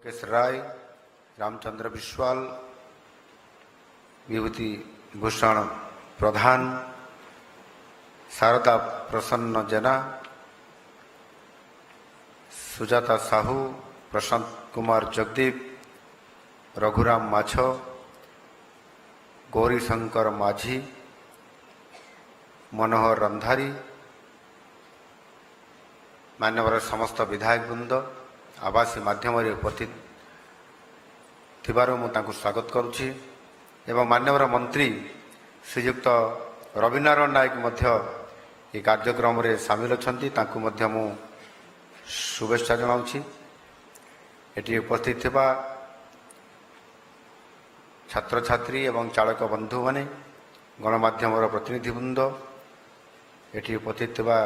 केश राय, रामचंद्र विश्वाल, विभूति भूषण प्रधान, शारदा प्रसन्न जेना, सुजाता साहू, प्रशांत कुमार जगदीप, रघुराम माछ, गौरीशंकर माझी, मनोहर रंधारी, मान्यवर समस्त विधायक वृंद आवासी माध्यम उपस्थित थिबारु मु तांकु स्वागत करुछि एवं मान्यवर मंत्री श्रीयुक्त रविनारायण नायक मध्य ये कार्यक्रम रे सामिल अछंती तांकु मध्य मु शुभेच्छा जनाउछि। एटी उपस्थित थिबा छात्र छात्री एवं चालक बंधु माने गणमाध्यम प्रतिनिधि वृंद एटी उपस्थित थिबा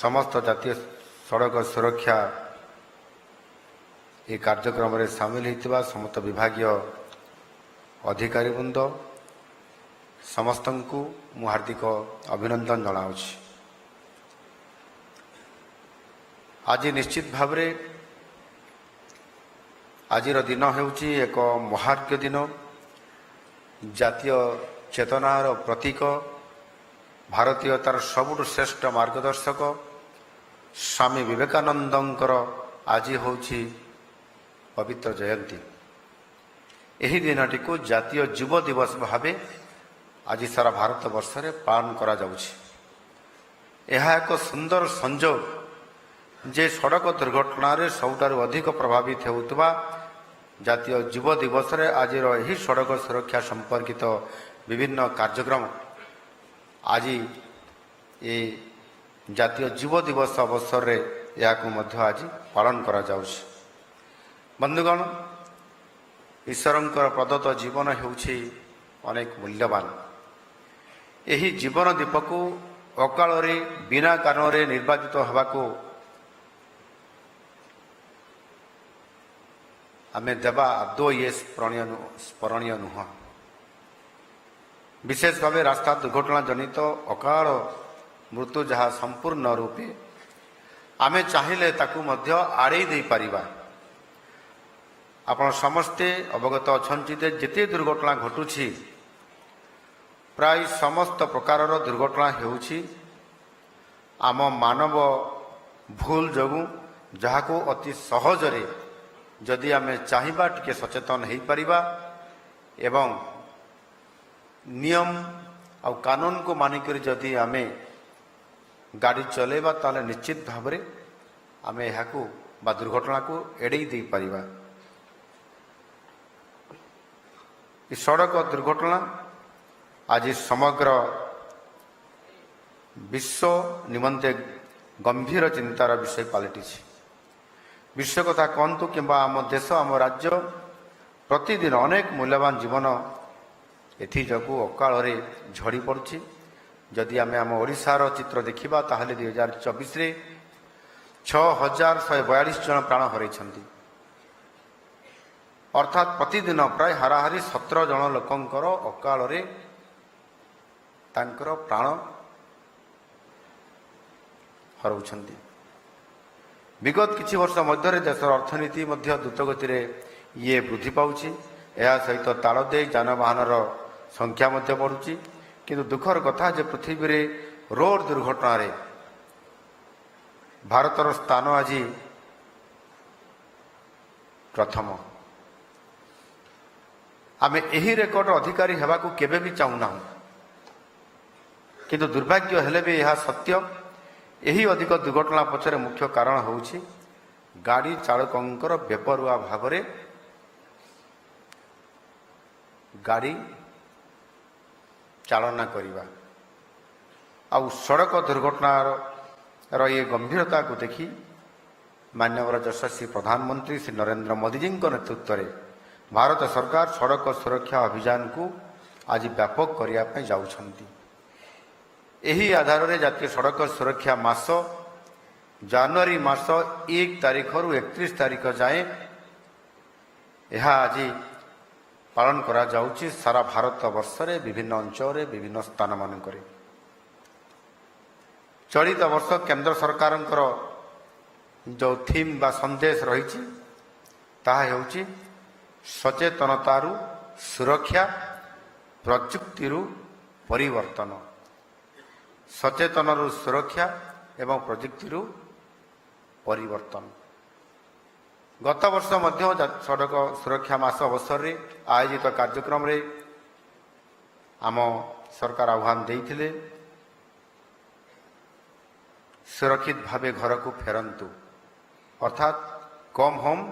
समस्त जातीय सड़क सुरक्षा ये कार्यक्रम रे सामिल होता समस्त विभागीय अधिकारी वृंद समस्त को मु हार्दिक अभिनंदन जनाऊँगी। आज निश्चित भाव रे आज दिन होउची एक महार्घ्य दिन, जातीय चेतनार प्रतीक, भारतीयतार सबुठ श्रेष्ठ मार्गदर्शक स्वामी विवेकानंदंकर आज होउची पवित्र जयंती। यही दिनटी को जातीय युव दिवस भावे आज सारा भारत वर्ष रे पालन करा जाउछि। यह एक सुंदर संजोग जे सड़क दुर्घटना रे सबुठारु अधिक प्रभावित होउतबा जातीय युव दिवस रे आज यही सड़क सुरक्षा संपर्कित विभिन्न कार्यक्रम आज ये जातीय युव दिवस अवसर रे याकु मध्य आज पालन करा जाउछि। बंधुगण, ईश्वरंकर प्रदत्त जीवन हेउछि अनेक मूल्यवान। यही जीवन दीपकु अकाल रे बिना कारण रे निर्वाचित होबाकू आमे देवा आदौ ये स्मरणीय नुह। विशेष भाव रास्ता दुर्घटना जनित अकाल मृत्यु जहाँ संपूर्ण रूपे आमे चाहिए ताकू मध्य आड़े दे पारिबा। आपण समस्ते अवगत अछंती जेते दुर्घटना घटुछि प्राय समस्त प्रकार दुर्घटना हेउछि आम मानव भूल जोगु, जहाको अति सहजरे जदि आमे चाहिबा टिके सचेतन हेई परिबा एवं नियम आ कानून को मानिकर जदि आमे गाड़ी चलेबा ताले निश्चित भाव रे आमे एहाकू बा दुर्घटना को एड़ेई दे परिबा। सड़क दुर्घटना आज समग्र विश्व निमंते गंभीर चिंतार विषय पलटि। विश्व कथा कहतु कि आम देश आम राज्य प्रतिदिन अनेक मूल्यवान जीवन एजू अकाल झड़ी पड़ी। जदि आम आम ओडिशार चित्र देखा ताहले 2024 रे 6142 जन प्राण हरैछंती। अर्थात प्रतिदिन प्राय हाराहारी 17 जन लोकंकर अकाल तांकर प्राण हरौछंती। विगत किछि वर्ष मध्य देशर अर्थनीति मध्य द्रुतगति ये वृद्धि पाउछि। यह सहित ताल दे जानवाहन संख्या मध्य बढ़ुछि। किंतु दुखर कथा जे पृथ्वी रे रोड दुर्घटना रे भारतर स्थान आज प्रथम। आमे एही रेकर्ड अधिकारी हेबाकू केबे भी चाहूना, किंतु दुर्भाग्य हेले भी यह सत्य। यही अधिक दुर्घटना पछरे मुख्य कारण होउछि गाड़ी चालकंकर बेपरुआ भाव रे गाड़ी चालना करिबा। आ सड़क दुर्घटनार ये गंभीरता को देखी माननीय यशस्वी प्रधानमंत्री श्री नरेंद्र मोदी जी नेतृत्व में भारत सरकार सड़क सुरक्षा अभियान को आज व्यापक करने जाउछंती। यही आधार में जातीय सड़क सुरक्षा मास जनवरी मास 1 तारिख रु 31 तारिख जाए यह आज पालन करा जाउछि सारा भारत वर्ष रे विभिन्न अंचल विभिन्न स्थान मानक। चलित वर्ष केंद्र सरकार ଯେଉଁ ଥିମ୍ ବା ସନ୍ଦେଶ ରହିଛି ତାହା ହେଉଛି ସଚେତନତାରୁ ସୁରକ୍ଷା, ପ୍ରଯୁକ୍ତିରୁ ପରିବର୍ତ୍ତନ। ସଚେତନରୁ ସୁରକ୍ଷା ଏବଂ ପ୍ରଯୁକ୍ତିରୁ ପରିବର୍ତ୍ତନ। ଗତ ବର୍ଷ ମଧ୍ୟ ସଡ଼କ ସୁରକ୍ଷା ମାସ ଅବସରରେ ଆୟୋଜିତ କାର୍ଯ୍ୟକ୍ରମରେ ଆମ ସରକାର ଆହ୍ୱାନ ଦେଇଥିଲେ, ସୁରକ୍ଷିତ ଭାବେ ଘରକୁ ଫେରନ୍ତୁ, ଅର୍ଥାତ୍ କମ୍ ହୋମ୍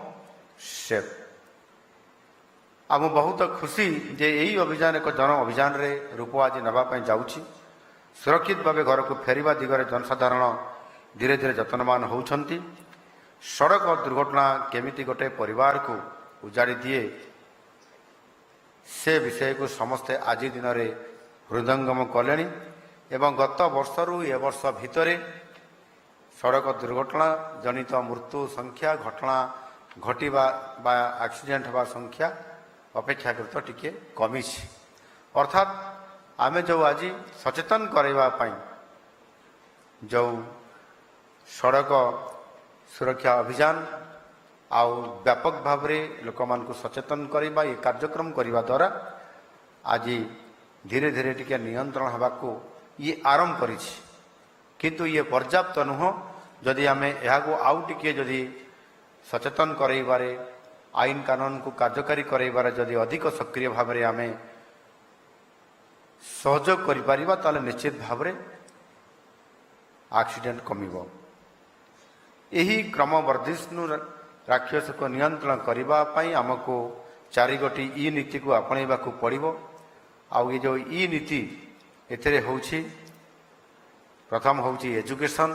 ସେଫ୍। ଆଉ ମୁଁ ବହୁତ ଖୁସି ଯେ ଏହି ଅଭିଯାନ ଏକ ଜନ ଅଭିଯାନରେ ରୂପ ଆଜି ନେବା ପାଇଁ ଯାଉଛି। ସୁରକ୍ଷିତ ଭାବେ ଘରକୁ ଫେରିବା ଦିଗରେ ଜନସାଧାରଣ ଧୀରେ ଧୀରେ ଯତ୍ନବାନ ହେଉଛନ୍ତି। ସଡ଼କ ଦୁର୍ଘଟଣା କେମିତି ଗୋଟିଏ ପରିବାରକୁ ଉଜାଡ଼ି ଦିଏ ସେ ବିଷୟକୁ ସମସ୍ତେ ଆଜି ଦିନରେ ହୃଦୟଙ୍ଗମ କଲେଣି ଏବଂ ଗତ ବର୍ଷରୁ ଏ ବର୍ଷ ଭିତରେ ସଡ଼କ ଦୁର୍ଘଟଣା ଜନିତ ମୃତ୍ୟୁ ସଂଖ୍ୟା, ଘଟଣା ଘଟିବା ବା ଆକ୍ସିଡେଣ୍ଟ ହେବା ସଂଖ୍ୟା ଅପେକ୍ଷାକୃତ ଟିକେ କମିଛି। ଅର୍ଥାତ୍ ଆମେ ଯେଉଁ ଆଜି ସଚେତନ କରାଇବା ପାଇଁ ଯେଉଁ ସଡ଼କ ସୁରକ୍ଷା ଅଭିଯାନ ଆଉ ବ୍ୟାପକ ଭାବରେ ଲୋକମାନଙ୍କୁ ସଚେତନ କରିବା, ଏ କାର୍ଯ୍ୟକ୍ରମ କରିବା ଦ୍ୱାରା ଆଜି ଧୀରେ ଧୀରେ ଟିକେ ନିୟନ୍ତ୍ରଣ ହେବାକୁ ଇଏ ଆରମ୍ଭ କରିଛି। କିନ୍ତୁ ଇଏ ପର୍ଯ୍ୟାପ୍ତ ନୁହଁ। ଯଦି ଆମେ ଏହାକୁ ଆଉ ଟିକେ ଯଦି ସଚେତନ କରାଇବାରେ, ଆଇନ କାନୁନକୁ କାର୍ଯ୍ୟକାରୀ କରାଇବାରେ ଯଦି ଅଧିକ ସକ୍ରିୟ ଭାବରେ ଆମେ ସହଯୋଗ କରିପାରିବା ତାହେଲେ ନିଶ୍ଚିତ ଭାବରେ ଆକ୍ସିଡେଣ୍ଟ କମିବ। ଏହି କ୍ରମବର୍ଦ୍ଧିଷ୍ଣୁ ରାକ୍ଷସକୁ ନିୟନ୍ତ୍ରଣ କରିବା ପାଇଁ ଆମକୁ 4ଗୋଟି ଇ ନୀତିକୁ ଆପଣେଇବାକୁ ପଡ଼ିବ। ଆଉ ଏ ଯେଉଁ ଇ ନୀତି ଏଥିରେ ହେଉଛି, ପ୍ରଥମ ହେଉଛି ଏଜୁକେସନ,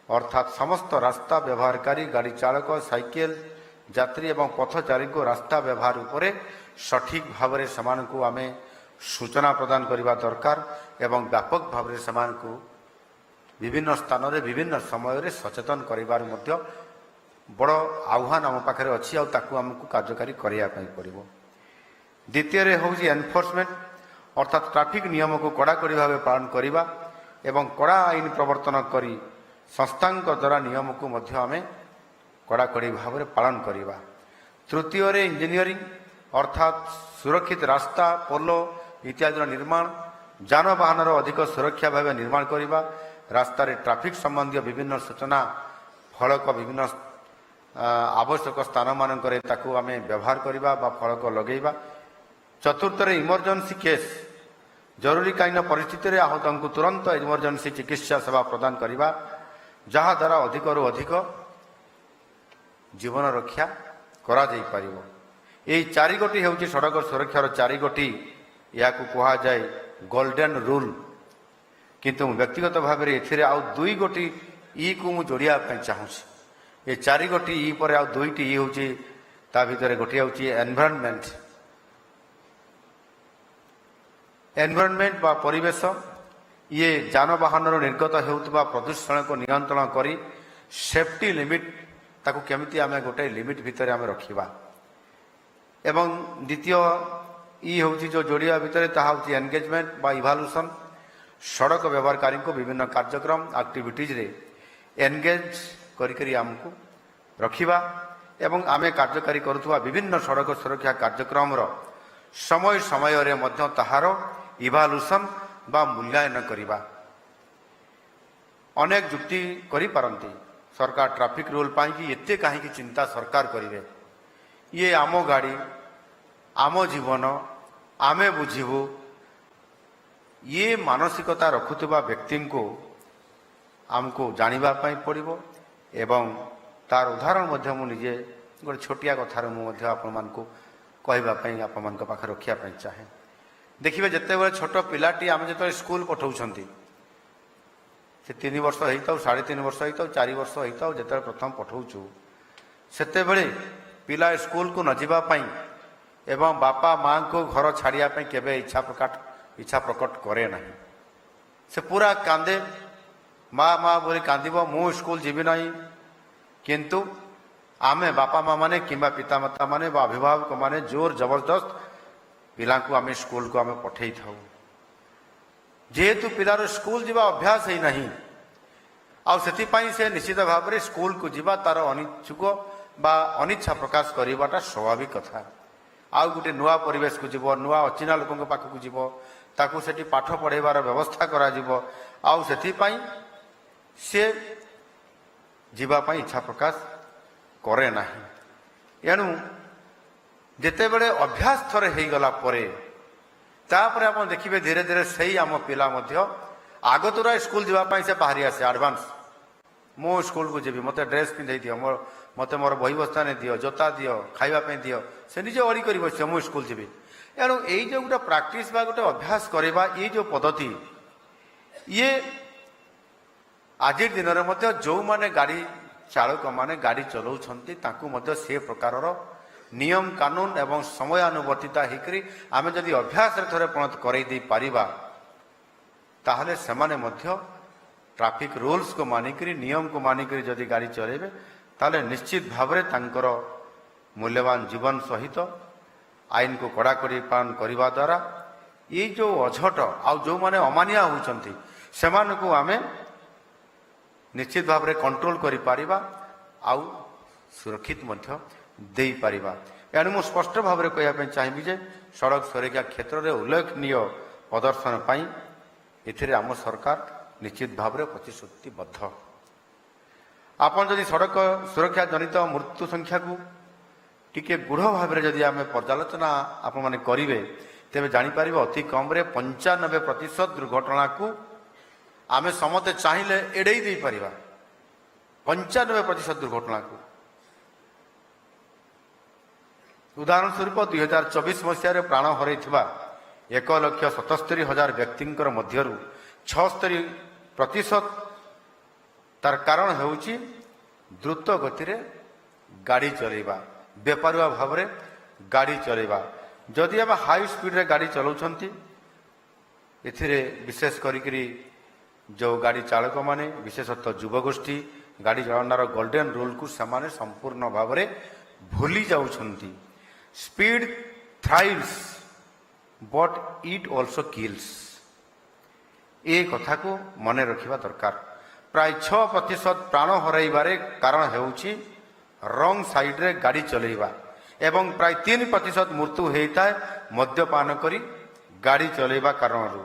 ଅର୍ଥାତ୍ ସମସ୍ତ ରାସ୍ତା ବ୍ୟବହାରକାରୀ, ଗାଡ଼ି ଚାଳକ, ସାଇକେଲ ଯାତ୍ରୀ ଏବଂ ପଥଚାରୀଙ୍କୁ ରାସ୍ତା ବ୍ୟବହାର ଉପରେ ସଠିକ୍ ଭାବରେ ସେମାନଙ୍କୁ ଆମେ ସୂଚନା ପ୍ରଦାନ କରିବା ଦରକାର ଏବଂ ବ୍ୟାପକ ଭାବରେ ସେମାନଙ୍କୁ ବିଭିନ୍ନ ସ୍ଥାନରେ ବିଭିନ୍ନ ସମୟରେ ସଚେତନ କରିବାର ମଧ୍ୟ ବଡ଼ ଆହ୍ୱାନ ଆମ ପାଖରେ ଅଛି ଆଉ ତାକୁ ଆମକୁ କାର୍ଯ୍ୟକାରୀ କରିବା ପାଇଁ ପଡ଼ିବ। ଦ୍ୱିତୀୟରେ ହେଉଛି ଏନଫୋର୍ସମେଣ୍ଟ, ଅର୍ଥାତ୍ ଟ୍ରାଫିକ୍ ନିୟମକୁ କଡ଼ାକଡ଼ି ଭାବେ ପାଳନ କରିବା ଏବଂ କଡ଼ା ଆଇନ ପ୍ରବର୍ତ୍ତନ କରି ସଂସ୍ଥାଙ୍କ ଦ୍ୱାରା ନିୟମକୁ ମଧ୍ୟ ଆମେ କଡ଼ାକଡ଼ି ଭାବରେ ପାଳନ କରିବା। ତୃତୀୟରେ ଇଞ୍ଜିନିୟରିଂ, ଅର୍ଥାତ୍ ସୁରକ୍ଷିତ ରାସ୍ତା, ପୋଲ ଇତ୍ୟାଦିର ନିର୍ମାଣ, ଯାନବାହନର ଅଧିକ ସୁରକ୍ଷା ଭାବେ ନିର୍ମାଣ କରିବା, ରାସ୍ତାରେ ଟ୍ରାଫିକ୍ ସମ୍ବନ୍ଧୀୟ ବିଭିନ୍ନ ସୂଚନା ଫଳକ ବିଭିନ୍ନ ଆବଶ୍ୟକ ସ୍ଥାନମାନଙ୍କରେ ତାକୁ ଆମେ ବ୍ୟବହାର କରିବା ବା ଫଳକ ଲଗାଇବା। ଚତୁର୍ଥରେ ଇମର୍ଜେନ୍ସି କେସ୍, ଜରୁରୀକାଳୀନ ପରିସ୍ଥିତିରେ ଆହତଙ୍କୁ ତୁରନ୍ତ ଇମର୍ଜେନ୍ସି ଚିକିତ୍ସା ସେବା ପ୍ରଦାନ କରିବା, ଯାହାଦ୍ୱାରା ଅଧିକରୁ ଅଧିକ ଜୀବନ ରକ୍ଷା କରାଯାଇପାରିବ। ଏହି 4ଗୋଟି ହେଉଛି ସଡ଼କ ସୁରକ୍ଷାର 4ଗୋଟି, ଏହାକୁ କୁହାଯାଏ ଗୋଲ୍ଡେନ୍ ରୁଲ୍। କିନ୍ତୁ ମୁଁ ବ୍ୟକ୍ତିଗତ ଭାବରେ ଏଥିରେ ଆଉ 2ଗୋଟି ଇକୁ ମୁଁ ଯୋଡ଼ିବା ପାଇଁ ଚାହୁଁଛି। ଏ 4ଗୋଟି ଇ ପରେ ଆଉ 2ଟି ଇ ହେଉଛି, ତା ଭିତରେ ଗୋଟିଏ ହେଉଛି ଏନଭାରନମେଣ୍ଟ। ଏନଭାରନମେଣ୍ଟ ବା ପରିବେଶ, ଇଏ ଯାନବାହନରୁ ନିର୍ଗତ ହେଉଥିବା ପ୍ରଦୂଷଣକୁ ନିୟନ୍ତ୍ରଣ କରି ସେଫ୍ଟି ଲିମିଟ୍, ତାକୁ କେମିତି ଆମେ ଗୋଟେ ଲିମିଟ୍ ଭିତରେ ଆମେ ରଖିବା। ଏବଂ ଦ୍ୱିତୀୟ ଇ ହେଉଛି ଯେଉଁ ଯୋଡ଼ିବା ଭିତରେ ତାହା ହେଉଛି ଏନଗେଜମେଣ୍ଟ ବା ଇଭାଲୁସନ୍। ସଡ଼କ ବ୍ୟବହାରକାରୀଙ୍କୁ ବିଭିନ୍ନ କାର୍ଯ୍ୟକ୍ରମ ଆକ୍ଟିଭିଟିଜରେ ଏନଗେଜ କରିକରି ଆମକୁ ରଖିବା ଏବଂ ଆମେ କାର୍ଯ୍ୟକାରୀ କରୁଥିବା ବିଭିନ୍ନ ସଡ଼କ ସୁରକ୍ଷା କାର୍ଯ୍ୟକ୍ରମର ସମୟ ସମୟରେ ମଧ୍ୟ ତାହାର ଇଭାଲୁସନ୍ ବା ମୂଲ୍ୟାୟନ କରିବା। ଅନେକ ଯୁକ୍ତି କରିପାରନ୍ତି, ସରକାର ଟ୍ରାଫିକ୍ ରୁଲ୍ ପାଇଁକି ଏତେ କାହିଁକି ଚିନ୍ତା ସରକାର କରିବେ? ଇଏ ଆମ ଗାଡ଼ି, ଆମ ଜୀବନ, ଆମେ ବୁଝିବୁ। ଇଏ ମାନସିକତା ରଖୁଥିବା ବ୍ୟକ୍ତିଙ୍କୁ ଆମକୁ ଜାଣିବା ପାଇଁ ପଡ଼ିବ ଏବଂ ତାର ଉଦାହରଣ ମଧ୍ୟ ମୁଁ ନିଜେ ଗୋଟେ ଛୋଟିଆ କଥାରୁ ମୁଁ ମଧ୍ୟ ଆପଣମାନଙ୍କୁ କହିବା ପାଇଁ ଆପଣମାନଙ୍କ ପାଖରେ ରଖିବା ପାଇଁ ଚାହେଁ। ଦେଖିବେ, ଯେତେବେଳେ ଛୋଟ ପିଲାଟି ଆମେ ଯେତେବେଳେ ସ୍କୁଲ ପଠାଉଛନ୍ତି, ସେ 3 ବର୍ଷ ହେଇଥାଉ, 3.5 ବର୍ଷ ହେଇଥାଉ, 4 ବର୍ଷ ହେଇଥାଉ, ଯେତେବେଳେ ପ୍ରଥମ ପଠାଉଛୁ ସେତେବେଳେ ପିଲା ସ୍କୁଲକୁ ନ ଯିବା ପାଇଁ ଏବଂ ବାପା ମାଆଙ୍କୁ ଘର ଛାଡ଼ିବା ପାଇଁ କେବେ ଇଚ୍ଛା ପ୍ରକଟ କରେ ନାହିଁ। ସେ ପୁରା କାନ୍ଦେ, ମା ବୋଲି କାନ୍ଦିବ, ମୁଁ ସ୍କୁଲ ଯିବି ନାହିଁ। କିନ୍ତୁ ଆମେ ବାପା ମା ମାନେ କିମ୍ବା ପିତାମାତା ମାନେ ବା ଅଭିଭାବକ ମାନେ ଜୋର ଜବରଦସ୍ତ ପିଲାଙ୍କୁ ଆମେ ସ୍କୁଲକୁ ଆମେ ପଠାଇଥାଉ। ଯେହେତୁ ପିଲାର ସ୍କୁଲ ଯିବା ଅଭ୍ୟାସ ହେଇନାହିଁ, ଆଉ ସେଥିପାଇଁ ସେ ନିଶ୍ଚିତ ଭାବରେ ସ୍କୁଲକୁ ଯିବା ତାର ଅନିଚ୍ଛୁକ ବା ଅନିଚ୍ଛା ପ୍ରକାଶ କରିବାଟା ସ୍ୱାଭାବିକ କଥା। ଆଉ ଗୋଟେ ନୂଆ ପରିବେଶକୁ ଯିବ, ନୂଆ ଅଚିହ୍ନା ଲୋକଙ୍କ ପାଖକୁ ଯିବ, ତାକୁ ସେଠି ପାଠ ପଢ଼ାଇବାର ବ୍ୟବସ୍ଥା କରାଯିବ, ଆଉ ସେଥିପାଇଁ ସେ ଯିବା ପାଇଁ ଇଚ୍ଛା ପ୍ରକାଶ କରେ ନାହିଁ। ଏଣୁ ଯେତେବେଳେ ଅଭ୍ୟାସ ଥରେ ହେଇଗଲା ପରେ ତାପରେ ଆପଣ ଦେଖିବେ ଧୀରେ ଧୀରେ ସେଇ ଆମ ପିଲା ମଧ୍ୟ ଆଗତୁରା ସ୍କୁଲ ଯିବା ପାଇଁ ସେ ବାହାରି ଆସେ ଆଡଭାନ୍ସ। ମୁଁ ସ୍କୁଲକୁ ଯିବି, ମୋତେ ଡ୍ରେସ୍ ପିନ୍ଧେଇ ଦିଅ, ମୋତେ ମୋର ବହି ବସ୍ତାନି ଦିଅ, ଜୋତା ଦିଅ, ଖାଇବା ପାଇଁ ଦିଅ, ସେ ନିଜେ ଅଡ଼ି କରି ବସିବ ମୁଁ ସ୍କୁଲ ଯିବି। ଏଣୁ ଏଇ ଯେଉଁ ଗୋଟେ ପ୍ରାକ୍ଟିସ୍ ବା ଗୋଟେ ଅଭ୍ୟାସ କରିବା, ଏଇ ଯେଉଁ ପଦ୍ଧତି ଇଏ ଆଜିର ଦିନରେ ମଧ୍ୟ ଯେଉଁମାନେ ଗାଡ଼ି ଚାଳକମାନେ ଗାଡ଼ି ଚଲାଉଛନ୍ତି ତାଙ୍କୁ ମଧ୍ୟ ସେ ପ୍ରକାରର ନିୟମ କାନୁନ ଏବଂ ସମୟାନୁବର୍ତ୍ତିତା ହେଇକରି ଆମେ ଯଦି ଅଭ୍ୟାସରେ ଥରେ ପରିଣତ କରାଇ ଦେଇପାରିବା ତାହେଲେ ସେମାନେ ମଧ୍ୟ ଟ୍ରାଫିକ ରୁଲ୍ସକୁ ମାନିକରି ନିୟମକୁ ମାନିକରି ଯଦି ଗାଡ଼ି ଚଳାଇବେ ତାହେଲେ ନିଶ୍ଚିତ ଭାବରେ ତାଙ୍କର ମୂଲ୍ୟବାନ ଜୀବନ ସହିତ ଆଇନକୁ କଡ଼ାକଡ଼ି ପାଳନ କରିବା ଦ୍ୱାରା ଏଇ ଯେଉଁ ଅଝଟ ଆଉ ଯେଉଁମାନେ ଅମାନିଆ ହେଉଛନ୍ତି ସେମାନଙ୍କୁ ଆମେ ନିଶ୍ଚିତ ଭାବରେ କଣ୍ଟ୍ରୋଲ କରିପାରିବା ଆଉ ସୁରକ୍ଷିତ ମଧ୍ୟ ଦେଇପାରିବା। ଏଣୁ ମୁଁ ସ୍ପଷ୍ଟ ଭାବରେ କହିବା ପାଇଁ ଚାହିଁବି ଯେ ସଡ଼କ ସୁରକ୍ଷା କ୍ଷେତ୍ରରେ ଉଲ୍ଲେଖନୀୟ ପ୍ରଦର୍ଶନ ପାଇଁ ଏଥିରେ ଆମ ସରକାର ନିଶ୍ଚିତ ଭାବରେ ପ୍ରତିଶ୍ରୁତିବଦ୍ଧ। ଆପଣ ଯଦି ସଡ଼କ ସୁରକ୍ଷା ଜନିତ ମୃତ୍ୟୁ ସଂଖ୍ୟାକୁ ଟିକେ ଗୂଢ଼ ଭାବରେ ଯଦି ଆମେ ପର୍ଯ୍ୟାଲୋଚନା ଆପଣମାନେ କରିବେ ତେବେ ଜାଣିପାରିବେ ଅତି କମ୍ରେ 95% ଦୁର୍ଘଟଣାକୁ ଆମେ ସମସ୍ତେ ଚାହିଁଲେ ଏଡ଼େଇ ଦେଇପାରିବା। 95% ଦୁର୍ଘଟଣାକୁ। ଉଦାହରଣ ସ୍ୱରୂପ 2024 ମସିହାରେ ପ୍ରାଣ ହରାଇଥିବା 1,77,000 ବ୍ୟକ୍ତିଙ୍କର ମଧ୍ୟରୁ 76% ତାର କାରଣ ହେଉଛି ଦ୍ରୁତ ଗତିରେ ଗାଡ଼ି ଚଲାଇବା, ବେପାରୁଆ ଭାବରେ ଗାଡ଼ି ଚଲାଇବା। ଯଦି ଆମେ ହାଇ ସ୍ପିଡ଼ରେ ଗାଡ଼ି ଚଲାଉଛନ୍ତି ଏଥିରେ ବିଶେଷ କରିକିରି ଯେଉଁ ଗାଡ଼ି ଚାଳକମାନେ ବିଶେଷତଃ ଯୁବଗୋଷ୍ଠୀ ଗାଡ଼ି ଚଳାଇବାର ଗୋଲ୍ଡେନ୍ ରୁଲ୍କୁ ସେମାନେ ସମ୍ପୂର୍ଣ୍ଣ ଭାବରେ ଭୁଲି ଯାଉଛନ୍ତି। Speed thrives but it also kills, ଏ କଥାକୁ ମନେ ରଖିବା ଦରକାର। ପ୍ରାୟ 6% ପ୍ରାଣ ହରାଇବାରେ କାରଣ ହେଉଛି ରଙ୍ଗ ସାଇଡ୍ରେ ଗାଡ଼ି ଚଲାଇବା ଏବଂ ପ୍ରାୟ 3% ମୃତ୍ୟୁ ହୋଇଥାଏ ମଦ୍ୟପାନ କରି ଗାଡ଼ି ଚଲାଇବା କାରଣରୁ।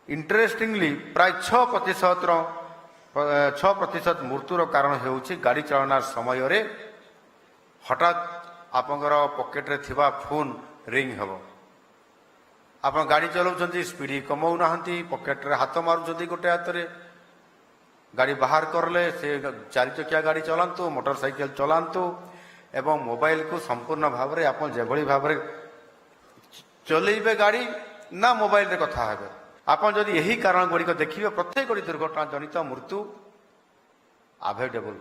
ଇଣ୍ଟରେଷ୍ଟିଂଲି ପ୍ରାୟ 6% ମୃତ୍ୟୁର କାରଣ ହେଉଛି ଗାଡ଼ି ଚାଳନା ସମୟରେ ହଠାତ୍ ଆପଣଙ୍କର ପକେଟରେ ଥିବା ଫୋନ୍ ରିଙ୍ଗ ହେବ। ଆପଣ ଗାଡ଼ି ଚଲାଉଛନ୍ତି, ସ୍ପିଡ୍ କମାଉନାହାନ୍ତି, ପକେଟରେ ହାତ ମାରୁଛନ୍ତି, ଗୋଟେ ହାତରେ ଗାଡ଼ି ବାହାର କରିଲେ ସେ 4 ଚକିଆ ଗାଡ଼ି ଚଲାନ୍ତୁ, ମୋଟର ସାଇକେଲ ଚଲାନ୍ତୁ ଏବଂ ମୋବାଇଲକୁ ସମ୍ପୂର୍ଣ୍ଣ ଭାବରେ ଆପଣ ଯେଭଳି ଭାବରେ ଚଲେଇବେ ଗାଡ଼ି ନା ମୋବାଇଲରେ କଥା ହେବେ। ଆପଣ ଯଦି ଏହି କାରଣ ଗୁଡ଼ିକ ଦେଖିବେ ପ୍ରତ୍ୟେକଟି ଦୁର୍ଘଟଣା ଜନିତ ମୃତ୍ୟୁ ଆଭଏଡେବଲ୍।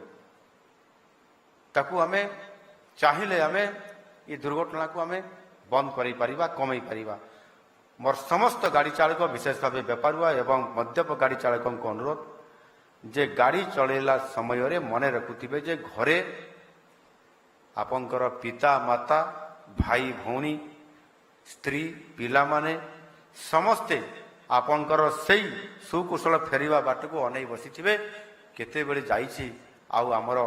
ତାକୁ ଆମେ ଚାହିଁଲେ ଆମେ ଏ ଦୁର୍ଘଟଣାକୁ ଆମେ ବନ୍ଦ କରିପାରିବା, କମାଇ ପାରିବା। ମୋର ସମସ୍ତ ଗାଡ଼ି ଚାଳକ ବିଶେଷ ଭାବେ ବେପାରୁଆ ଏବଂ ମଦ୍ୟପ ଗାଡ଼ି ଚାଳକଙ୍କୁ ଅନୁରୋଧ ଯେ ଗାଡ଼ି ଚଳାଇଲା ସମୟରେ ମନେ ରଖୁଥିବେ ଯେ ଘରେ ଆପଣଙ୍କର ପିତା ମାତା, ଭାଇ ଭଉଣୀ, ସ୍ତ୍ରୀ, ପିଲାମାନେ ସମସ୍ତେ ଆପଣଙ୍କର ସେଇ ସୁକୁଶଳ ଫେରିବା ବାଟକୁ ଅନେଇ ବସିଥିବେ। କେତେବେଳେ ଯାଇଛି ଆଉ ଆମର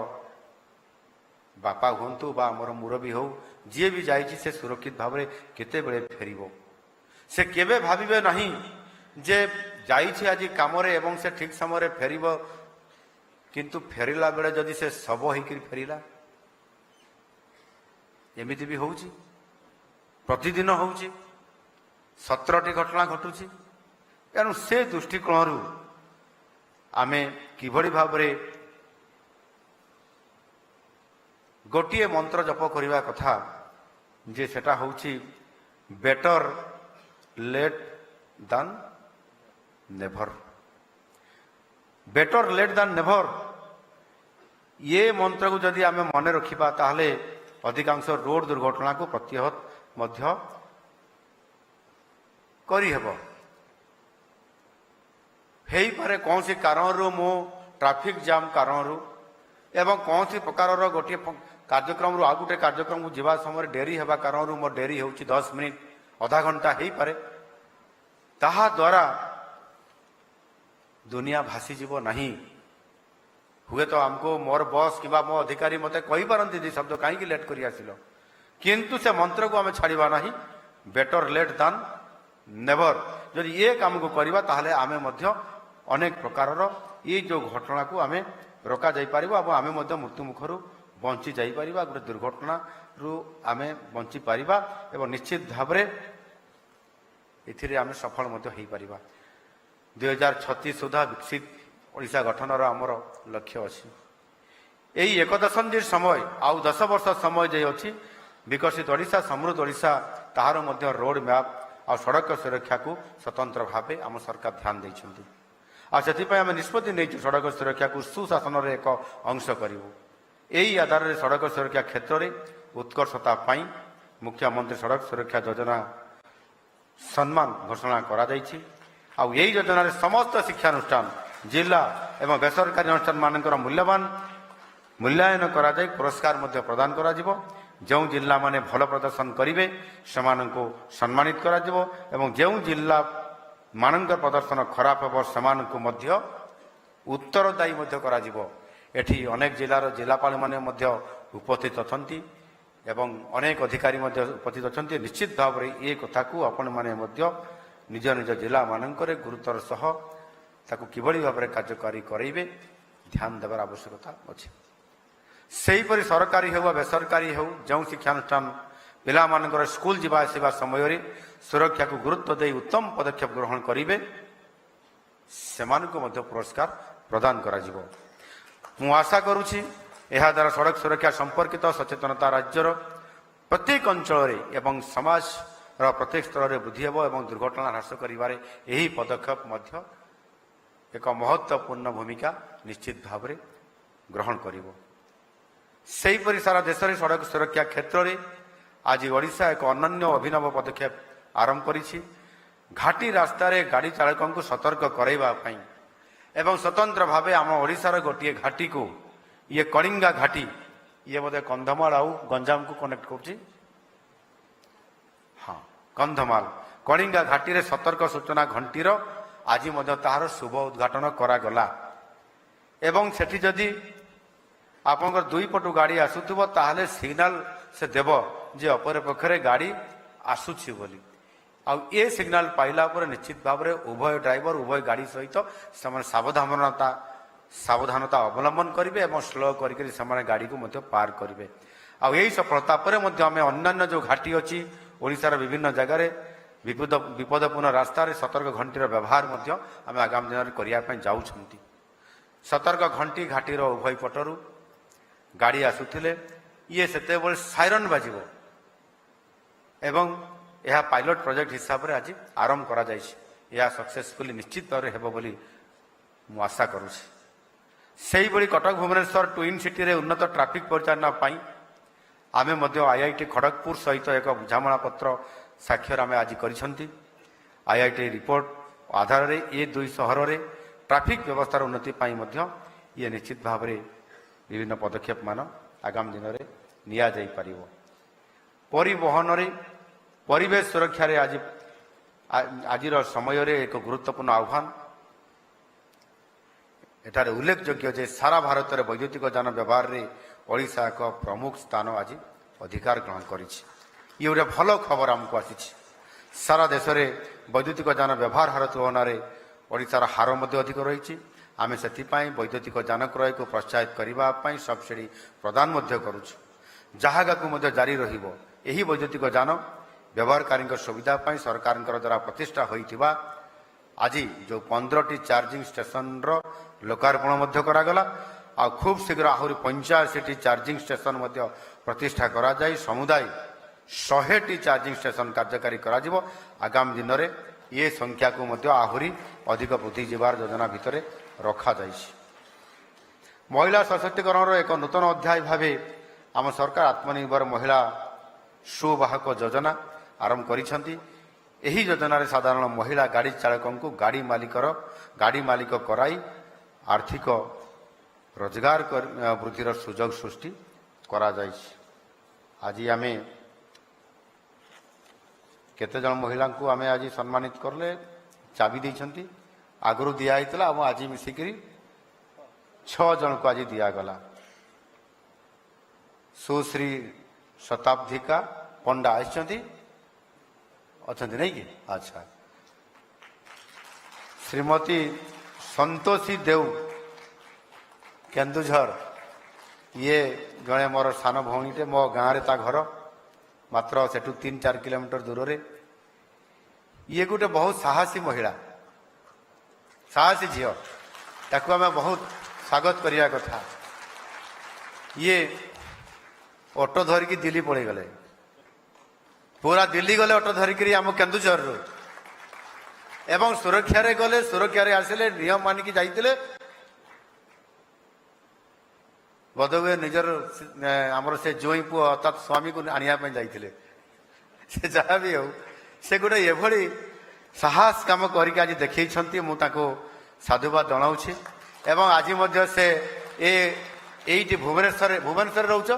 ବାପା ହୁଅନ୍ତୁ ବା ଆମର ମୁରବୀ ହଉ ଯିଏ ବି ଯାଇଛି ସେ ସୁରକ୍ଷିତ ଭାବରେ କେତେବେଳେ ଫେରିବ। ସେ କେବେ ଭାବିବେ ନାହିଁ ଯେ ଯାଇଛି ଆଜି କାମରେ ଏବଂ ସେ ଠିକ୍ ସମୟରେ ଫେରିବ, କିନ୍ତୁ ଫେରିଲା ବେଳେ ଯଦି ସେ ଶବ ହେଇକରି ଫେରିଲା। ଏମିତି ବି ହେଉଛି, ପ୍ରତିଦିନ ହେଉଛି, 17ଟି ଘଟଣା ଘଟୁଛି। ତେଣୁ ସେ ଦୃଷ୍ଟିକୋଣରୁ ଆମେ କିଭଳି ଭାବରେ ଗୋଟିଏ ମନ୍ତ୍ର ଜପ କରିବା କଥା ଯେ ସେଟା ହେଉଛି ବେଟର ଲେଟ୍ ଦାନ୍ ନେଭର। ବେଟର ଲେଟ୍ ଦାନ୍ ନେଭର, ଇଏ ମନ୍ତ୍ରକୁ ଯଦି ଆମେ ମନେ ରଖିବା ତାହେଲେ ଅଧିକାଂଶ ରୋଡ ଦୁର୍ଘଟଣାକୁ ପ୍ରତିହତ ମଧ୍ୟ କରିହେବ। ହେଇପାରେ କୌଣସି କାରଣରୁ ମୁଁ ଟ୍ରାଫିକ ଜାମ୍ କାରଣରୁ ଏବଂ କୌଣସି ପ୍ରକାରର ଗୋଟିଏ କାର୍ଯ୍ୟକ୍ରମରୁ ଆଉ ଗୋଟେ କାର୍ଯ୍ୟକ୍ରମକୁ ଯିବା ସମୟରେ ଡେରି ହେବା କାରଣରୁ ମୋ ଡେରି ହେଉଛି 10 ମିନିଟ୍, ଅଧା ଘଣ୍ଟା ହେଇପାରେ। ତାହା ଦ୍ୱାରା दुनिया भासीजीव नहीं। हुए तो हमको मोर बॉस कि मो अधिकारी मत कहींपारती शब्द कहीं लेट कर आसिल, किंतु से मंत्र को आम छाड़ा ना। बेटर लेट दान नेवर। जदि ये काम को करवा ताहले आमे मध्य अनेक प्रकार ये जो घटना को आमे रोका जाई परिबा और आमे मध्य मृत्यु मुखरु बंची जाई परिबा, गोटे दुर्घटना रु आमे बंची परिबा एवं निश्चित भाव आमे सफल मध्य होई परिबा। 2036 सुधा विकसित ओडिशा गठनर आमर लक्ष्य अच्छी। यही एक दशंधि समय आउ 10 वर्ष समय जे अच्छी विकसित ओडिशा समृद्ध ओडिशा ताहार मध्य रोड मैप आ सड़क सुरक्षा को स्वतंत्र भाव आम सरकार ध्यान देइछन्ति। आम निष्पत्ति नहीं सड़क सुरक्षा को सुशासन एक अंश करूँ। यही आधार में सड़क सुरक्षा क्षेत्र में उत्कर्षता पाई मुख्यमंत्री सड़क सुरक्षा योजना सम्मान घोषणा करा जायछि। आउ यही योजना रे समस्त शिक्षानुष्ठान जिला एवं बेसरकारी अनुष्ठान मानकर मूल्यवान मूल्यांकन करा जाय पुरस्कार मध्य प्रदान करा जिवो। जो जिला माने भल प्रदर्शन करिवे सेमानंको सम्मानित करा जिवो एवं जो जिला मानकर प्रदर्शन खराब हे सेमानंको मध्य उत्तरदायी मध्य करा जिवो। एठी अनेक जिलार जिलापाल माने मध्य उपस्थित अछंती एवं अनेक अधिकारी मध्य उपस्थित अछंती। निश्चित भाव रे ए कथा को आपण माने मध्य निज निज जिला मानकर गुरुतर सह ताकू किभली भाव में कार्यकारी करेंगे ध्यान देवार आवश्यकता अच्छे। सेहीपरि सरकारी हो बेसरकारी हो जो शिक्षानुष्ठान पिला मानकर स्कूल जीवा आसिबा समय रे सुरक्षा को गुरुत्व दे उत्तम पदक्षेप ग्रहण करेंगे सेमाननको मध्य पुरस्कार प्रदान करा जिवो। मु आशा करुछि एहा द्वारा सड़क सुरक्षा संपर्कित सचेतनता राज्यर प्रत्येक अंचल एवं समाज प्रत्येक स्तर में वृद्धि हेबो एवं दुर्घटना ह्रास करिबारे एही पदक्षेप मध्य एक महत्वपूर्ण भूमिका निश्चित भाव में ग्रहण करिवो। सेहीपरि सारा देश में सड़क सुरक्षा क्षेत्र में आज ओडिशा एक अनन्य अभिनव पदक्षेप आरंभ करिछि। घाटी रास्ता रे गाड़ी चालकों को सतर्क कराइबा पई एवं स्वतंत्र भाव आम ओडिशार गोटे घाटी को ये कलिंगा घाटी ये बोधे कंधमाल आउ गंजाम को कनेक्ट करुछि। हाँ कंधमाल कलिंगा घाटी रे सतर्क सूचना घंटीर आज तार शुभ उद्घाटन करागला एवं सेठी जदि आपनकर दुई पटु गाड़ी आसुथिबो ताहले सिग्नल से देव जे अपर पक्षरे गाड़ी आसुछि बोली। आ ये सिग्नल पाइला पर निश्चित भाव में उभय ड्राइवर उभय गाड़ी सहित से सावधानता अवलंबन करेंगे और स्लो करके गाड़ी को मध्य पार करेंगे। आई सफलता पर अन्य जो घाटी अच्छी ओडिशार विभिन्न जगार विपदपूर्ण रास्तार सतर्क घंटीर व्यवहार आम आगामी दिन में करने जाऊँ। सतर्क घंटी घाटीर उभय पटरू गाड़ी आसुथिले ये सेते साइरन बाजिबो एवं यह पायलट प्रोजेक्ट हिसाब से आज आरंभ करा जायछि। यह सक्सेसफुली निश्चित भाव में हेबो बोली मु आशा करुछि। सेही भली कटक भुवनेश्वर ट्विन सिटी रे उन्नत ट्रैफिक परिचालना पाई आमे मध्य आईआईटी खड़गपुर सहित एक बुझामणा पत्र साक्षर आमे आज करिसंती। आईआईटी रिपोर्ट आधार रे ये दुई सहर रे ट्रैफिक व्यवस्थार उन्नति पाई मध्य ये निश्चित भाव में विभिन्न पदक्षेप मान आगामी दिन में निया जाई परिबो। परिवहन रे परिवेश सुरक्षा रे आज समय रे एक गुरुत्वपूर्ण आह्वान एठारे उल्लेखयोग्य जे सारा भारत में वैद्युतिक यान व्यवहार रे ओडिशा एक प्रमुख स्थान आज अधिकार ग्रहण करिछि। ये गोटे भल खबर आमको आसीछि। सारा देश में वैद्युतिक यान व्यवहार हार तुलन में ओडिशार हार मध्य अधिक रही। आमे सेथिपाई वैद्युतिक यान क्रय को प्रोत्साहित करने सब्सिडी प्रदान करुछु। जहागा को मध्य जारी रहिबो। एही वैद्युतिक यान व्यवहारकारी सुविधा पाई सरकार द्वारा प्रतिष्ठा होइथिबा आज जो 15टी चार्जिंग स्टेशन लोकार्पण मध्य करागला आ खूब शीघ्र आहरी 85टी चार्जिंग स्टेशन मध्य प्रतिष्ठा करा जाय समुदाय 100टी चार्जिंग स्टेशन कार्यकारी करा जिवो। आगामी दिन में ये संख्या को मध्य आहरी अधिक वृद्धि जीवार योजना भितर रखा जायछि। महिला सशक्तिकरण एक नूतन अध्याय भावे आम सरकार आत्मनिर्भर महिला सुवाहक योजना आरंभ करिसंती। एही योजना रे साधारण महिला गाड़ी चालकों को गाड़ी मालिक कराई आर्थिक रोजगार वृद्धिर सुजोग सृष्टि करा जायछि। आज आमे केते जन महिला को आमे आज सम्मानित करले चाबी देइछंती ଆଗରୁ ଦିଆହେଇଥିଲା ଆଉ ଆଜି ମିଶିକିରି 6 ଜଣଙ୍କୁ ଆଜି ଦିଆଗଲା। ସୁଶ୍ରୀ ଶତାବ୍ଦୀକା ପଣ୍ଡା ଆସିଛନ୍ତି, ଅଛନ୍ତି ନାଇଁ କି? ଆଚ୍ଛା। ଶ୍ରୀମତୀ ସନ୍ତୋଷୀ ଦେଉ କେନ୍ଦୁଝର, ଇଏ ଜଣେ ମୋର ସାନ ଭଉଣୀଟେ, ମୋ ଗାଁରେ ତା ଘର, ମାତ୍ର ସେଠୁ 3-4 କିଲୋମିଟର ଦୂରରେ। ଇଏ ଗୋଟେ ବହୁତ ସାହସୀ ମହିଳା, ସାହସୀ ଝିଅ, ତାକୁ ଆମେ ବହୁତ ସ୍ୱାଗତ କରିବା କଥା। ଇଏ ଅଟୋ ଧରିକି ଦିଲ୍ଲୀ ପଳେଇଗଲେ, ପୁରା ଦିଲ୍ଲୀ ଗଲେ ଅଟୋ ଧରିକିରି ଆମ କେନ୍ଦୁଝରରୁ, ଏବଂ ସୁରକ୍ଷାରେ ଗଲେ, ସୁରକ୍ଷାରେ ଆସିଲେ, ନିୟମ ମାନିକି ଯାଇଥିଲେ। ବୋଧହୁଏ ନିଜର ଆମର ସେ ଜୋଇଁ ପୁଅ ଅର୍ଥାତ୍ ସ୍ୱାମୀକୁ ଆଣିବା ପାଇଁ ଯାଇଥିଲେ। ସେ ଯାହା ବି ହଉ, ସେ ଗୋଟେ ଏଭଳି ସାହସ କାମ କରିକି ଆଜି ଦେଖେଇଛନ୍ତି, ମୁଁ ତାଙ୍କୁ ସାଧୁବାଦ ଜଣାଉଛି। ଏବଂ ଆଜି ମଧ୍ୟ ସେ ଏଇଠି ଭୁବନେଶ୍ୱରରେ ରହୁଛ,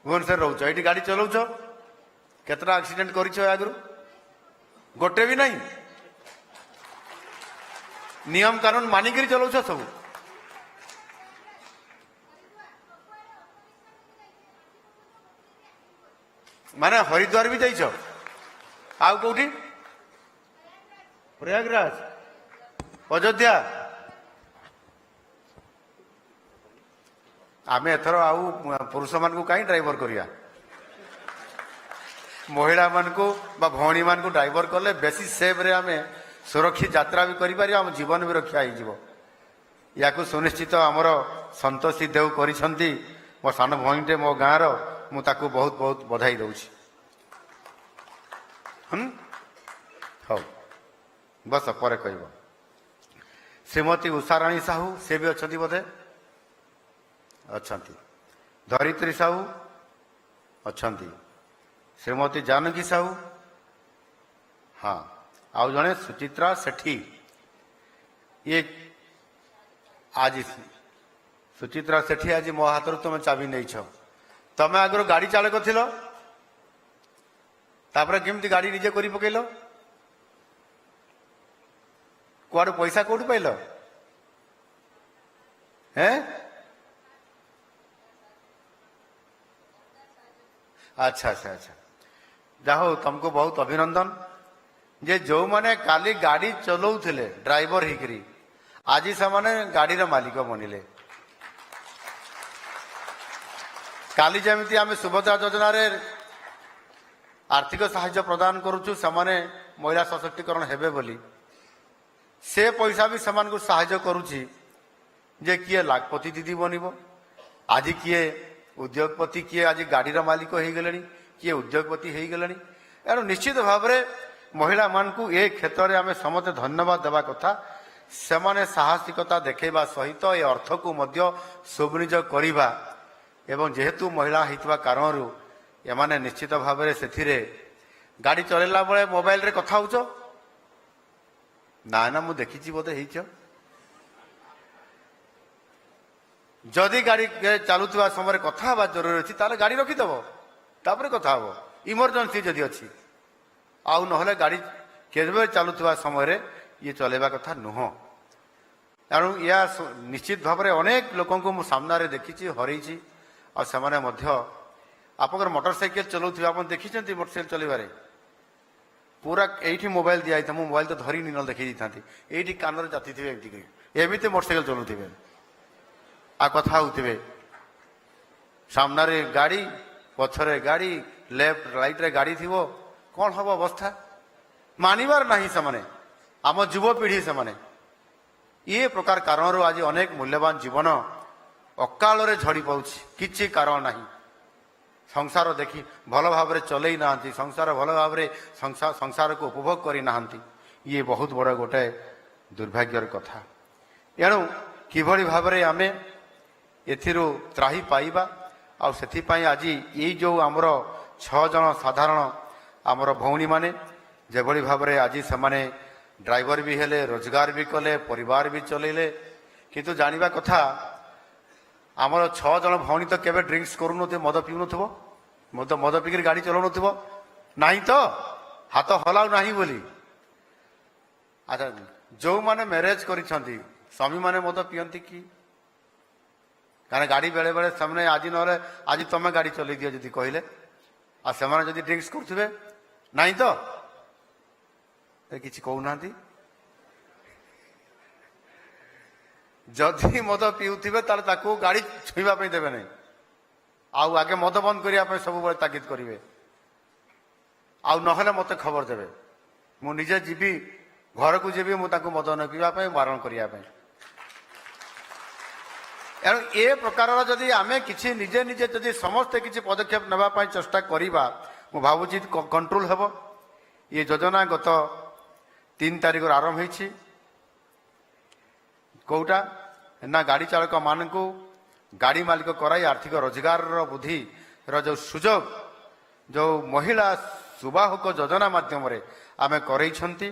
ଭୁବନେଶ୍ୱରରେ ରହୁଛ, ଏଇଠି ଗାଡ଼ି ଚଲାଉଛ। କେତେଟା ଆକ୍ସିଡେଣ୍ଟ କରିଛ ଆଗରୁ? ଗୋଟେ ବି ନାହିଁ। ନିୟମ କାନୁନ ମାନିକିରି ଚଲାଉଛ ସବୁ। ମାନେ ହରିଦ୍ୱାର ବି ଯାଇଛ? ଆଉ କୋଉଠି? ପ୍ରୟାଗରାଜ, ଅଯୋଧ୍ୟା। ଆମେ ଏଥର ଆଉ ପୁରୁଷମାନଙ୍କୁ କାହିଁ ଡ୍ରାଇଭର କରିବା? ମହିଳାମାନଙ୍କୁ ବା ଭଉଣୀମାନଙ୍କୁ ଡ୍ରାଇଭର କଲେ ବେଶୀ ସେଫ୍ରେ ଆମେ ସୁରକ୍ଷିତ ଯାତ୍ରା ବି କରିପାରିବା, ଆମ ଜୀବନ ବି ରକ୍ଷା ହେଇଯିବ। ୟାକୁ ସୁନିଶ୍ଚିତ ଆମର ସନ୍ତୋଷୀ ଦେଉ କରିଛନ୍ତି, ମୋ ସାନ ଭଉଣୀଟେ, ମୋ ଗାଁର। ମୁଁ ତାକୁ ବହୁତ ବହୁତ ବଧାଇ ଦଉଛି। ହଉ, ବସ, ପରେ କହିବ। ଶ୍ରୀମତୀ ଉଷାରାଣୀ ସାହୁ, ସେ ବି ଅଛନ୍ତି ବୋଧେ? ଅଛନ୍ତି। ଧରିତ୍ରୀ ସାହୁ ଅଛନ୍ତି। ଶ୍ରୀମତୀ ଜାନକୀ ସାହୁ, ହଁ। ଆଉ ଜଣେ ସୁଚିତ୍ରା ସେଠୀ। ଇଏ ଆଜି ସୁଚିତ୍ରା ସେଠୀ, ଆଜି ମୋ ହାତରୁ ତମେ ଚାବି ନେଇଛ। ତମେ ଆଗରୁ ଗାଡ଼ି ଚାଳକ ଥିଲ, ତାପରେ କେମିତି ଗାଡ଼ି ନିଜେ କରି ପକେଇଲ? କୁଆଡୁ ପଇସା କୋଉଠୁ ପାଇଲ? ଆଚ୍ଛା ଆଚ୍ଛା ଆଚ୍ଛା। ଯାହା ହଉ, ତମକୁ ବହୁତ ଅଭିନନ୍ଦନ ଯେ ଯୋଉମାନେ କାଲି ଗାଡ଼ି ଚଲାଉଥିଲେ ଡ୍ରାଇଭର ହେଇକିରି, ଆଜି ସେମାନେ ଗାଡ଼ିର ମାଲିକ ବନିଲେ। କାଲି ଯେମିତି ଆମେ ସୁଭଦ୍ରା ଯୋଜନାରେ ଆର୍ଥିକ ସାହାଯ୍ୟ ପ୍ରଦାନ କରୁଛୁ, ସେମାନେ ମହିଳା ସଶକ୍ତିକରଣ ହେବେ ବୋଲି, ସେ ପଇସା ବି ସେମାନଙ୍କୁ ସାହାଯ୍ୟ କରୁଛି ଯେ କିଏ ଲାଖପତି ଦିଦି ବନିବ, ଆଜି କିଏ ଉଦ୍ୟୋଗପତି, କିଏ ଆଜି ଗାଡ଼ିର ମାଲିକ ହେଇଗଲେଣି, କିଏ ଉଦ୍ୟୋଗପତି ହେଇଗଲେଣି। ଏଣୁ ନିଶ୍ଚିତ ଭାବରେ ମହିଳାମାନଙ୍କୁ ଏ କ୍ଷେତ୍ରରେ ଆମେ ସମସ୍ତେ ଧନ୍ୟବାଦ ଦେବା କଥା। ସେମାନେ ସାହସିକତା ଦେଖାଇବା ସହିତ ଏ ଅର୍ଥକୁ ମଧ୍ୟ ସୁବିନିଯୋଗ କରିବା, ଏବଂ ଯେହେତୁ ମହିଳା ହେଇଥିବା କାରଣରୁ ଏମାନେ ନିଶ୍ଚିତ ଭାବରେ ସେଥିରେ ଗାଡ଼ି ଚଲେଇଲା ବେଳେ ମୋବାଇଲରେ କଥା ହଉଛ? ନା ନା, ମୁଁ ଦେଖିଛି, ବୋଧେ ହେଇଛ। ଯଦି ଗାଡ଼ି ଚାଲୁଥିବା ସମୟରେ କଥା ହେବା ଜରୁରୀ ଅଛି, ତାହେଲେ ଗାଡ଼ି ରଖିଦେବ, ତାପରେ କଥା ହବ, ଇମର୍ଜେନ୍ସି ଯଦି ଅଛି। ଆଉ ନହେଲେ ଗାଡ଼ି କେବେ ଚାଲୁଥିବା ସମୟରେ ଇଏ ଚଲେଇବା କଥା ନୁହଁ। ତେଣୁ ଏହା ନିଶ୍ଚିତ ଭାବରେ ଅନେକ ଲୋକଙ୍କୁ ମୁଁ ସାମ୍ନାରେ ଦେଖିଛି, ହରେଇଛି। ଆଉ ସେମାନେ ମଧ୍ୟ ଆପଣଙ୍କର ମୋଟର ସାଇକେଲ ଚଲାଉଥିବେ, ଆପଣ ଦେଖିଛନ୍ତି ମୋଟରସାଇକେଲ ଚଲେଇବାରେ? ପୁରା ଏଇଠି ମୋବାଇଲ ଦିଆହେଇଥାଏ, ମୁଁ ମୋବାଇଲ ତ ଧରିନି, ନହେଲେ ଦେଖେଇ ଦେଇଥାନ୍ତି। ଏଇଠି କାନରେ ଜାତିଥିବେ, ଏମିତି ମୋଟରସାଇକେଲ ଚଲାଉଥିବେ, ଆଉ କଥା ହଉଥିବେ। ସାମ୍ନାରେ ଗାଡ଼ି, ପଛରେ ଗାଡ଼ି, ଲେଫ୍ଟ ରାଇଟରେ ଗାଡ଼ି ଥିବ, କ'ଣ ହବ ଅବସ୍ଥା? ମାନିବାର ନାହିଁ ସେମାନେ, ଆମ ଯୁବପିଢ଼ି ସେମାନେ। ଏ ପ୍ରକାର କାରଣରୁ ଆଜି ଅନେକ ମୂଲ୍ୟବାନ ଜୀବନ ଅକାଳରେ ଝଡ଼ି ପାଉଛି, କିଛି କାରଣ ନାହିଁ। ସଂସାର ଦେଖି ଭଲ ଭାବରେ ଚଲେଇ ନାହାନ୍ତି, ସଂସାର ଭଲ ଭାବରେ ସଂସାରକୁ ଉପଭୋଗ କରିନାହାନ୍ତି। ଇଏ ବହୁତ ବଡ଼ ଗୋଟେ ଦୁର୍ଭାଗ୍ୟର କଥା। ଏଣୁ କିଭଳି ଭାବରେ ଆମେ ଏଥିରୁ ତ୍ରାହି ପାଇବା, ଆଉ ସେଥିପାଇଁ ଆଜି ଏଇ ଯେଉଁ ଆମର 6 ଜଣ ସାଧାରଣ ଆମର ଭଉଣୀମାନେ ଯେଭଳି ଭାବରେ ଆଜି ସେମାନେ ଡ୍ରାଇଭର ବି ହେଲେ, ରୋଜଗାର ବି କଲେ, ପରିବାର ବି ଚଲେଇଲେ। କିନ୍ତୁ ଜାଣିବା କଥା, ଆମର 6 ଜଣ ଭଉଣୀ ତ କେବେ ଡ୍ରିଙ୍କସ୍ କରୁନଥିବ, ମଦ ପିଉନଥିବ, ମଦ ପିଇକିରି ଗାଡ଼ି ଚଲାଉନଥିବ, ନାହିଁ ତ? ହାତ ହଲାଉ ନାହିଁ ବୋଲି। ଆଚ୍ଛା, ଯେଉଁମାନେ ମ୍ୟାରେଜ କରିଛନ୍ତି ସ୍ୱାମୀମାନେ ମଦ ପିଅନ୍ତି କି? କାରଣ ଗାଡ଼ି ବେଳେ ବେଳେ ସେମାନେ ଆଜି ନହେଲେ ଆଜି ତମେ ଗାଡ଼ି ଚଲେଇ ଦିଅ ଯଦି କହିଲେ, ଆଉ ସେମାନେ ଯଦି ଡ୍ରିଙ୍କସ୍ କରୁଥିବେ ନାହିଁ ତ କିଛି କହୁନାହାନ୍ତି। ଯଦି ମଦ ପିଉଥିବେ ତାହେଲେ ତାକୁ ଗାଡ଼ି ଛୁଇଁବା ପାଇଁ ଦେବେ ନାହିଁ, ଆଉ ଆଗେ ମଦ ବନ୍ଦ କରିବା ପାଇଁ ସବୁବେଳେ ତାଗିଦ କରିବେ, ଆଉ ନହେଲେ ମୋତେ ଖବର ଦେବେ, ମୁଁ ନିଜେ ଯିବି ଘରକୁ ଯିବି, ମୁଁ ତାଙ୍କୁ ମଦ ନ ପିଇବା ପାଇଁ ବାରଣ କରିବା ପାଇଁ। ଏଣୁ ଏ ପ୍ରକାରର ଯଦି ଆମେ କିଛି ନିଜେ ନିଜେ ଯଦି ସମସ୍ତେ କିଛି ପଦକ୍ଷେପ ନେବା ପାଇଁ ଚେଷ୍ଟା କରିବା, ମୁଁ ଭାବୁଛି କଣ୍ଟ୍ରୋଲ ହେବ। ଏ ଯୋଜନା ଗତ 3 ତାରିଖରୁ ଆରମ୍ଭ ହୋଇଛି। କୋଉଟା ନା ଗାଡ଼ି ଚାଳକ ମାନଙ୍କୁ ଗାଡ଼ି ମାଲିକ କରାଇ ଆର୍ଥିକ ରୋଜଗାରର ବୃଦ୍ଧିର ଯେଉଁ ସୁଯୋଗ, ଯେଉଁ ମହିଳା ସୁବାହକ ଯୋଜନା ମାଧ୍ୟମରେ ଆମେ କରେଇଛନ୍ତି।